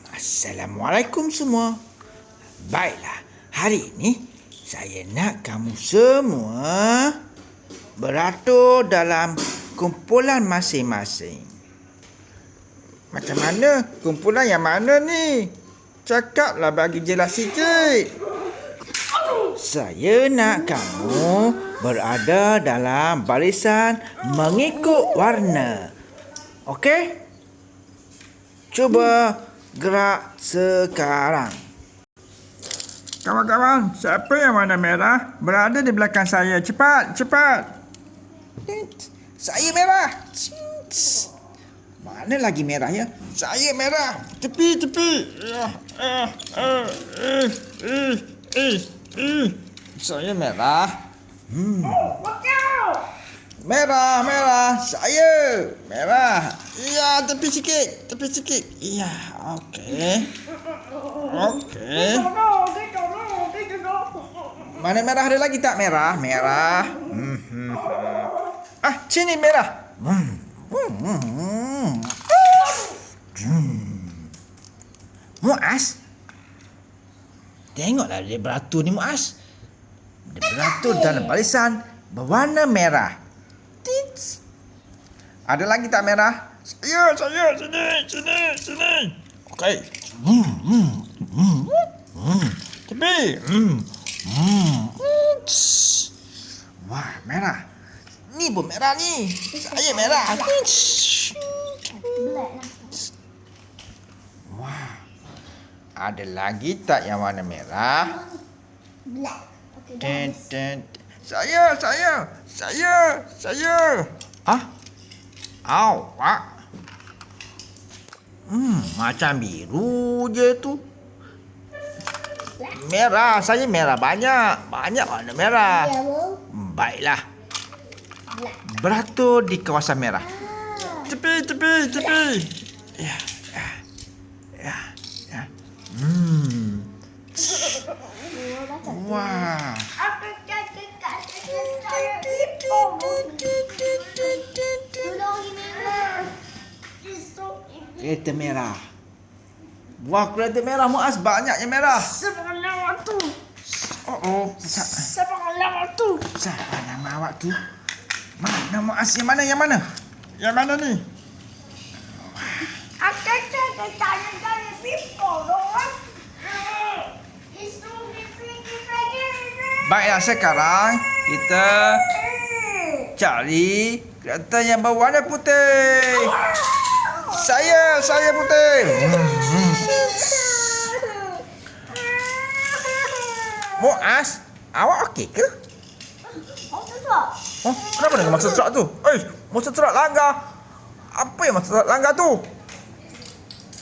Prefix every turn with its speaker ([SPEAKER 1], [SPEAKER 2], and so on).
[SPEAKER 1] Assalamualaikum semua. Baiklah, hari ini saya nak kamu semua beratur dalam kumpulan masing-masing. Macam mana? Kumpulan yang mana ni? Cakaplah bagi jelas sikit. Saya nak kamu berada dalam barisan mengikut warna. Okey? Cuba gerak sekarang. Kawan-kawan, siapa yang warna merah berada di belakang saya? Cepat, cepat. Saya merah. Mana lagi merah ya? Saya merah. Tepi, tepi. Saya merah. Merah, merah. Saya merah. Ya, tepi sikit. Tepi sikit. Ya, okey. Okey. Mana merah ada lagi tak merah? Merah. Sini merah. Muaz. Tengoklah dia beratur ni Muaz. Dia beratur dalam barisan berwarna merah. Ada lagi tak merah? Saya, sini. Okey. Tepi. Wah, merah. Ni pun merah ni. Saya merah. Wah. Ada lagi tak yang warna merah?
[SPEAKER 2] Black.
[SPEAKER 1] Saya. Awak. Macam biru je tu. Merah, saya merah banyak. Banyak warna merah. Baiklah. Beratur di kawasan merah. Tepi. Ya. Wah. Kereta merah. Wah, kereta merah Muaz, banyak yang merah.
[SPEAKER 2] Siapa nama tu?
[SPEAKER 1] Siapa nama awak tu? Mana Muaz? Yang mana? Yang mana ni? Baiklah, sekarang kita cari kereta yang berwarna putih. Saya putih. Muaz, awak okey ke? Kenapa dengan masa serak tu? Masa serak langgar. Apa yang masa serak langgar tu?